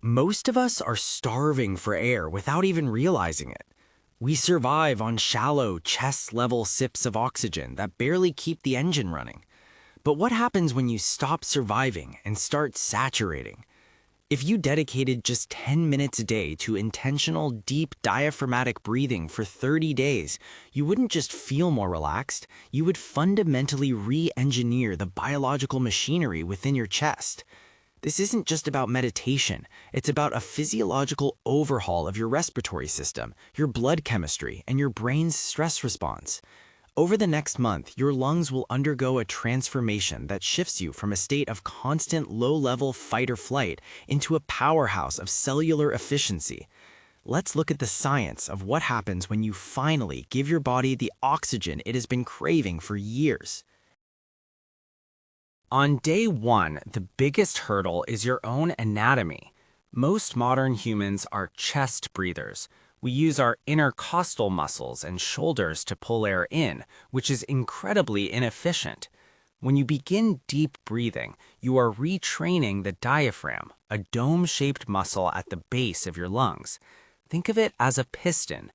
Most of us are starving for air without even realizing it. We survive on shallow, chest-level sips of oxygen that barely keep the engine running. But what happens when you stop surviving and start saturating? If you dedicated just 10 minutes a day to intentional, deep diaphragmatic breathing for 30 days, you wouldn't just feel more relaxed, you would fundamentally re-engineer the biological machinery within your chest. This isn't just about meditation, it's about a physiological overhaul of your respiratory system, your blood chemistry, and your brain's stress response. Over the next month, your lungs will undergo a transformation that shifts you from a state of constant low-level fight or flight into a powerhouse of cellular efficiency. Let's look at the science of what happens when you finally give your body the oxygen it has been craving for years. On day one, the biggest hurdle is your own anatomy. Most modern humans are chest breathers. We use our intercostal muscles and shoulders to pull air in, which is incredibly inefficient. When you begin deep breathing, you are retraining the diaphragm, a dome-shaped muscle at the base of your lungs. Think of it as a piston.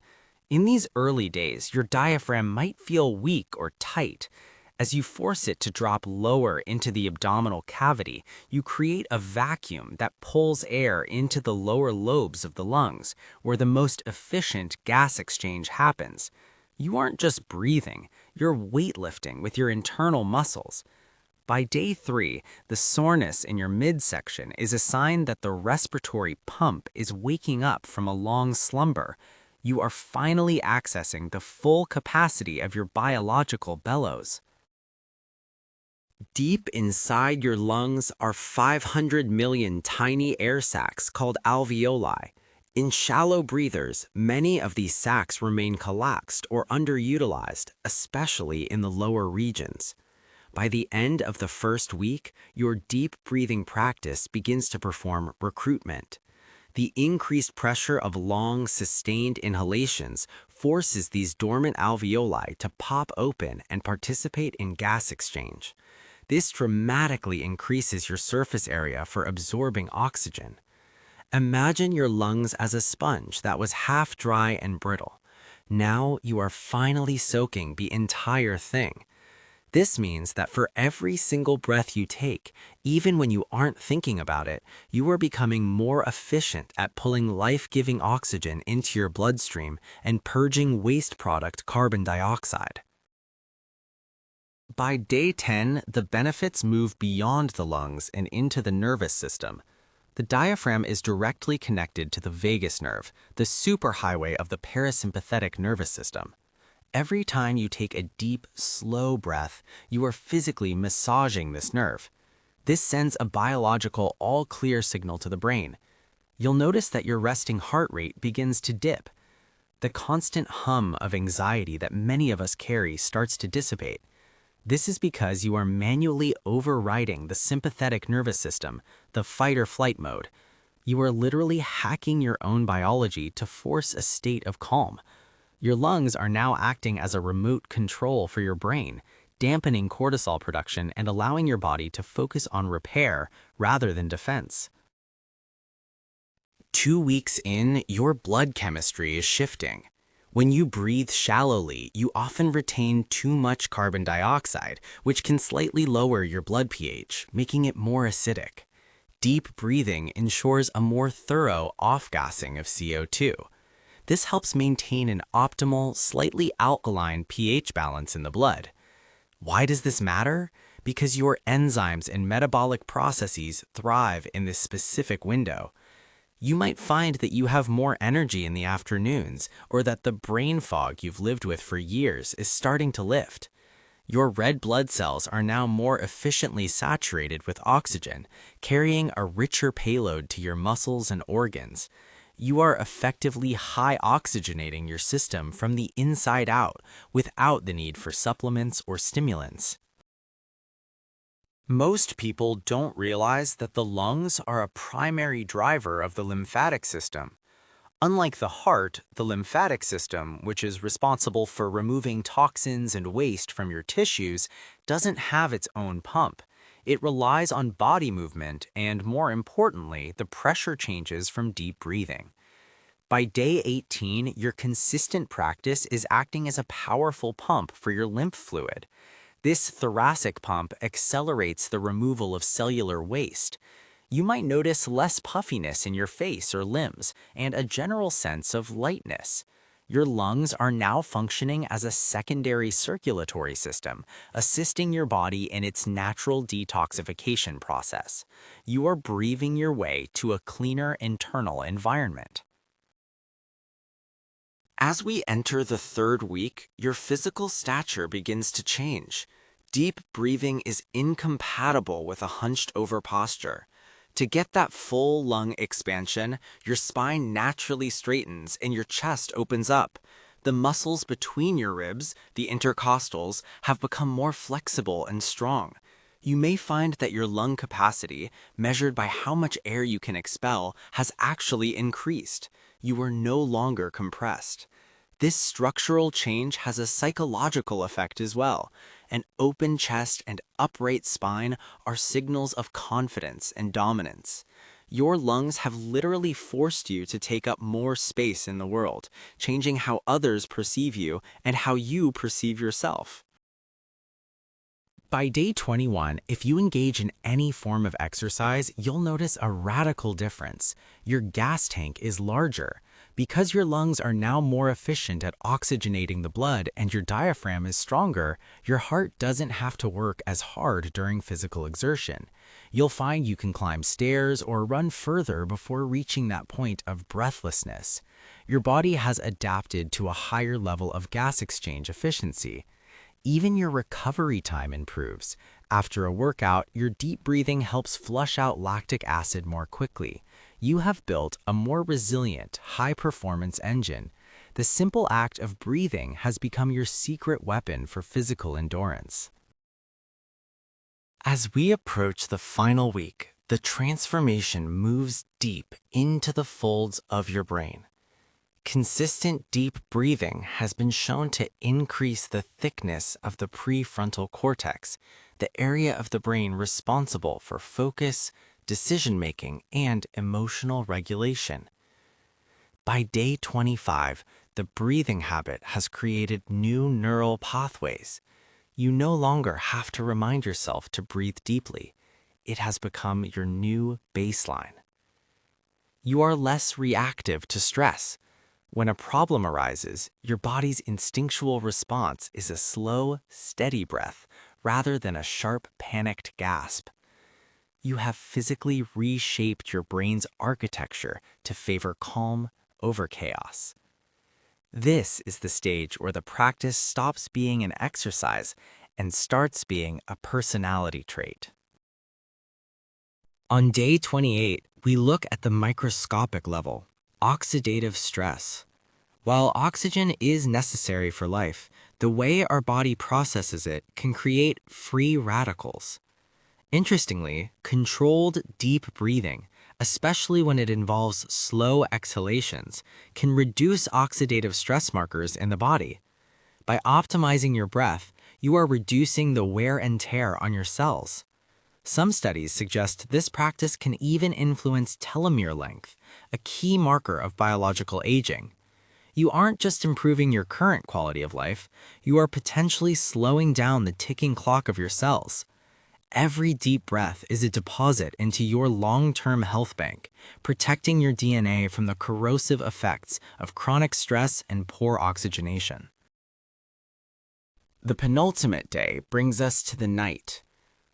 In these early days, your diaphragm might feel weak or tight. As you force it to drop lower into the abdominal cavity, you create a vacuum that pulls air into the lower lobes of the lungs, where the most efficient gas exchange happens. You aren't just breathing, you're weightlifting with your internal muscles. By day 3, the soreness in your midsection is a sign that the respiratory pump is waking up from a long slumber. You are finally accessing the full capacity of your biological bellows. Deep inside your lungs are 500 million tiny air sacs called alveoli. In shallow breathers, many of these sacs remain collapsed or underutilized, especially in the lower regions. By the end of the first week, your deep breathing practice begins to perform recruitment. The increased pressure of long, sustained inhalations forces these dormant alveoli to pop open and participate in gas exchange. This dramatically increases your surface area for absorbing oxygen. Imagine your lungs as a sponge that was half dry and brittle. Now you are finally soaking the entire thing. This means that for every single breath you take, even when you aren't thinking about it, you are becoming more efficient at pulling life-giving oxygen into your bloodstream and purging waste product carbon dioxide. By day 10, the benefits move beyond the lungs and into the nervous system. The diaphragm is directly connected to the vagus nerve, the superhighway of the parasympathetic nervous system. Every time you take a deep, slow breath, you are physically massaging this nerve. This sends a biological all-clear signal to the brain. You'll notice that your resting heart rate begins to dip. The constant hum of anxiety that many of us carry starts to dissipate. This is because you are manually overriding the sympathetic nervous system, the fight-or-flight mode. You are literally hacking your own biology to force a state of calm. Your lungs are now acting as a remote control for your brain, dampening cortisol production and allowing your body to focus on repair rather than defense. 2 weeks in, your blood chemistry is shifting. When you breathe shallowly, you often retain too much carbon dioxide, which can slightly lower your blood pH, making it more acidic. Deep breathing ensures a more thorough off-gassing of CO2. This helps maintain an optimal, slightly alkaline pH balance in the blood. Why does this matter? Because your enzymes and metabolic processes thrive in this specific window. You might find that you have more energy in the afternoons, or that the brain fog you've lived with for years is starting to lift. Your red blood cells are now more efficiently saturated with oxygen, carrying a richer payload to your muscles and organs. You are effectively high oxygenating your system from the inside out without the need for supplements or stimulants. Most people don't realize that the lungs are a primary driver of the lymphatic system. Unlike the heart, the lymphatic system, which is responsible for removing toxins and waste from your tissues, doesn't have its own pump. It relies on body movement and, more importantly, the pressure changes from deep breathing. By day 18, your consistent practice is acting as a powerful pump for your lymph fluid. This thoracic pump accelerates the removal of cellular waste. You might notice less puffiness in your face or limbs and a general sense of lightness. Your lungs are now functioning as a secondary circulatory system, assisting your body in its natural detoxification process. You are breathing your way to a cleaner internal environment. As we enter the third week, your physical stature begins to change. Deep breathing is incompatible with a hunched over posture. To get that full lung expansion, your spine naturally straightens and your chest opens up. The muscles between your ribs, the intercostals, have become more flexible and strong. You may find that your lung capacity, measured by how much air you can expel, has actually increased. You are no longer compressed. This structural change has a psychological effect as well. An open chest and upright spine are signals of confidence and dominance. Your lungs have literally forced you to take up more space in the world, changing how others perceive you and how you perceive yourself. By day 21, if you engage in any form of exercise, you'll notice a radical difference. Your gas tank is larger. Because your lungs are now more efficient at oxygenating the blood and your diaphragm is stronger, your heart doesn't have to work as hard during physical exertion. You'll find you can climb stairs or run further before reaching that point of breathlessness. Your body has adapted to a higher level of gas exchange efficiency. Even your recovery time improves. After a workout, your deep breathing helps flush out lactic acid more quickly. You have built a more resilient, high-performance engine. The simple act of breathing has become your secret weapon for physical endurance. As we approach the final week, the transformation moves deep into the folds of your brain. Consistent deep breathing has been shown to increase the thickness of the prefrontal cortex, the area of the brain responsible for focus, decision-making, and emotional regulation. By day 25, the breathing habit has created new neural pathways. You no longer have to remind yourself to breathe deeply. It has become your new baseline. You are less reactive to stress. When a problem arises, your body's instinctual response is a slow, steady breath rather than a sharp, panicked gasp. You have physically reshaped your brain's architecture to favor calm over chaos. This is the stage where the practice stops being an exercise and starts being a personality trait. On day 28, we look at the microscopic level, oxidative stress. While oxygen is necessary for life, the way our body processes it can create free radicals. Interestingly, controlled deep breathing, especially when it involves slow exhalations, can reduce oxidative stress markers in the body. By optimizing your breath, you are reducing the wear and tear on your cells. Some studies suggest this practice can even influence telomere length, a key marker of biological aging. You aren't just improving your current quality of life, you are potentially slowing down the ticking clock of your cells. Every deep breath is a deposit into your long-term health bank, protecting your DNA from the corrosive effects of chronic stress and poor oxygenation. The penultimate day brings us to the night.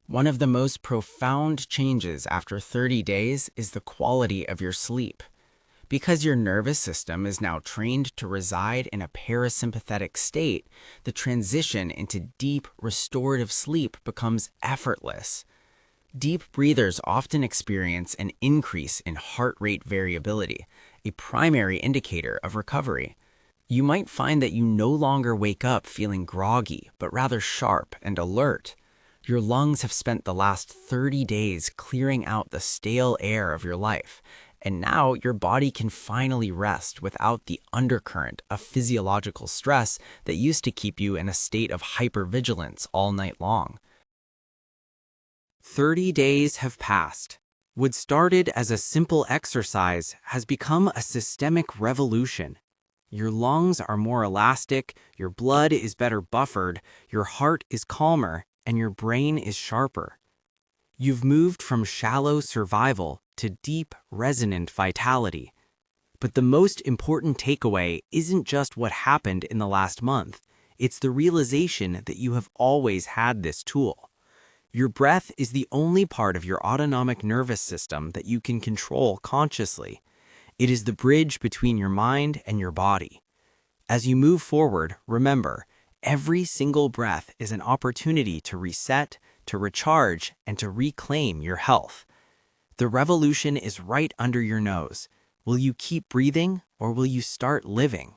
One of the most profound changes after 30 days is the quality of your sleep. Because your nervous system is now trained to reside in a parasympathetic state, the transition into deep, restorative sleep becomes effortless. Deep breathers often experience an increase in heart rate variability, a primary indicator of recovery. You might find that you no longer wake up feeling groggy, but rather sharp and alert. Your lungs have spent the last 30 days clearing out the stale air of your life, and now your body can finally rest without the undercurrent of physiological stress that used to keep you in a state of hypervigilance all night long. 30 days have passed. What started as a simple exercise has become a systemic revolution. Your lungs are more elastic, your blood is better buffered, your heart is calmer, and your brain is sharper. You've moved from shallow survival to deep, resonant vitality. But the most important takeaway isn't just what happened in the last month. It's the realization that you have always had this tool. Your breath is the only part of your autonomic nervous system that you can control consciously. It is the bridge between your mind and your body. As you move forward, remember, every single breath is an opportunity to reset, to recharge, and to reclaim your health. The revolution is right under your nose. Will you keep breathing, or will you start living?